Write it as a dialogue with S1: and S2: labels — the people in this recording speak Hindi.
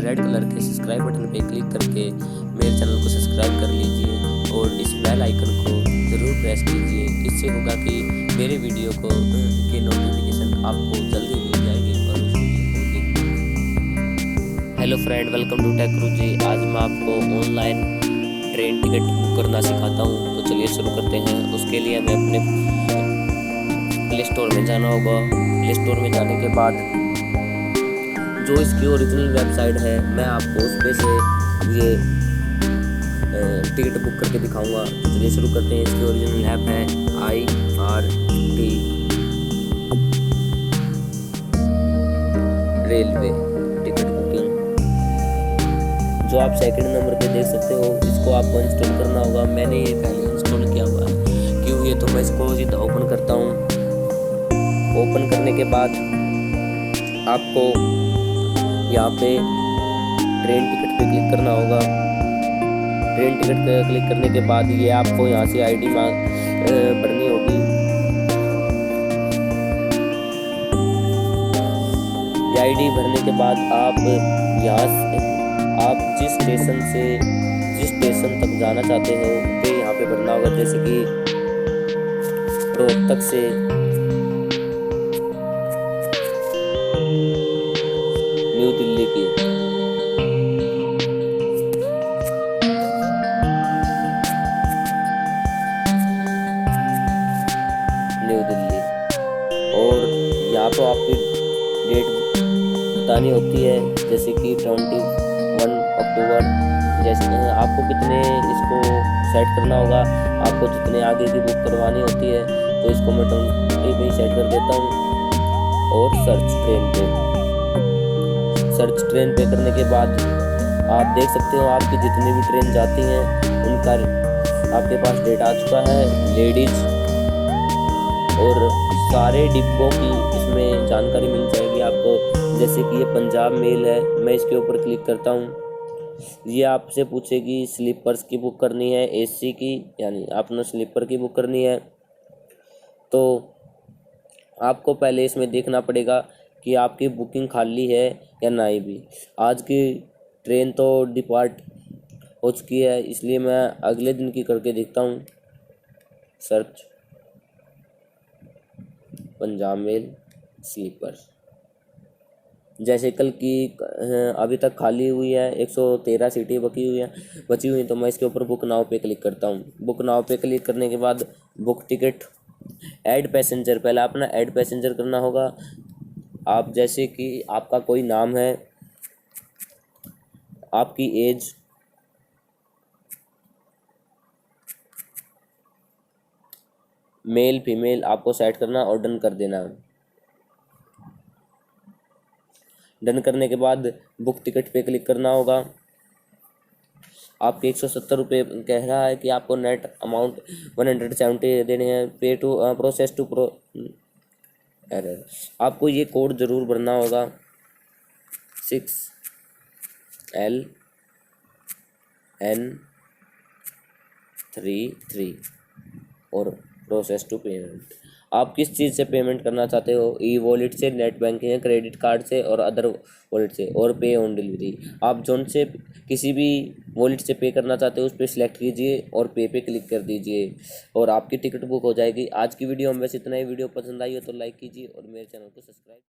S1: रेड कलर के सब्सक्राइब बटन पे क्लिक करके मेरे चैनल को सब्सक्राइब कर लीजिए और इस बेल आइकन को ज़रूर प्रेस कीजिए। इससे होगा कि मेरे वीडियो के नोटिफिकेशन आपको जल्दी मिल जाएगी और उस वीडियो को देख। Hello friend, welcome to tech Guruji. आज मैं आपको ऑनलाइन ट्रेन टिकट बुक करना सिखाता हूँ। तो चलिए शुरू करते हैं। उसके लिए हमें अपने प्ले स्टोर में जाना होगा। प्ले स्टोर में जाने के बाद जो इसकी ओरिजिनल वेबसाइट है मैं आपको उस पे से ये टिकट बुक करके दिखाऊंगा। तो चलिए शुरू करते हैं। इसकी ओरिजिनल ऐप है IRT रेलवे टिकट बुकिंग, जो आप सेकंड नंबर पे देख सकते हो। इसको आपको इंस्टॉल करना होगा। मैंने ये पहले इंस्टॉल किया हुआ है क्यों ये, तो मैं इसको सीधा ओपन करता हूँ। ओपन करने के बाद आपको यहाँ पे ट्रेन टिकट पे क्लिक करना होगा। ट्रेन टिकट पे क्लिक करने के बाद ये आपको यहाँ से ID भरनी होगी। ये ID भरने के बाद आप यहाँ से जिस स्टेशन तक जाना चाहते हो वो यहाँ पे भरना होगा। जैसे कि रोहतक से न्यू दिल्ली की, न्यू दिल्ली, और यहाँ पर आपकी डेट बतानी होती है। जैसे कि 21 अक्टूबर। जैसे आपको कितने इसको सेट करना होगा, आपको जितने आगे की बुक करवानी होती है। तो इसको मैं 20 पे सेट कर देता हूँ। और सर्च ट्रेन पे करने के बाद आप देख सकते हो आपकी जितनी भी ट्रेन जाती हैं उनका आपके पास डेट आ चुका है। लेडीज और सारे डिब्बों की इसमें जानकारी मिल जाएगी आपको। जैसे कि ये पंजाब मेल है, मैं इसके ऊपर क्लिक करता हूँ। ये आपसे पूछेगी स्लीपर्स की बुक करनी है, AC की, यानी आपने स्लीपर की बुक करनी है। तो आपको पहले इसमें देखना पड़ेगा कि आपकी बुकिंग खाली है या नहीं भी। आज की ट्रेन तो डिपार्ट हो चुकी है, इसलिए मैं अगले दिन की करके देखता हूँ। Search Punjab mail sleeper. जैसे कल की अभी तक खाली हुई है, 113 सीटें बची हुई हैं। तो मैं इसके ऊपर बुक नाउ पे क्लिक करता हूँ। बुक नाउ पे क्लिक करने के बाद बुक टिकट, ऐड पैसेंजर, पहले अपना ऐड पैसेंजर करना होगा। आप जैसे कि आपका कोई नाम है, आपकी एज, मेल फीमेल आपको सेट करना और डन कर देना। डन करने के बाद बुक टिकट पे क्लिक करना होगा। आपके 170 रुपये कह रहा है कि आपको नेट अमाउंट 170 देने हैं। पे टू प्रोसेस टू एरर। आपको ये कोड ज़रूर भरना होगा, 6LN33 और प्रोसेस टू पेमेंट। आप किस चीज़ से पेमेंट करना चाहते हो, ई-वॉलेट से, नेट बैंकिंग है, क्रेडिट कार्ड से और अदर वॉलेट से, और पे ऑन डिलीवरी। आप जोन से किसी भी वॉलेट से पे करना चाहते हो उस पर सिलेक्ट कीजिए और पे क्लिक कर दीजिए और आपकी टिकट बुक हो जाएगी। आज की वीडियो में बस इतना ही। वीडियो पसंद आई हो तो लाइक कीजिए और मेरे चैनल को सब्सक्राइब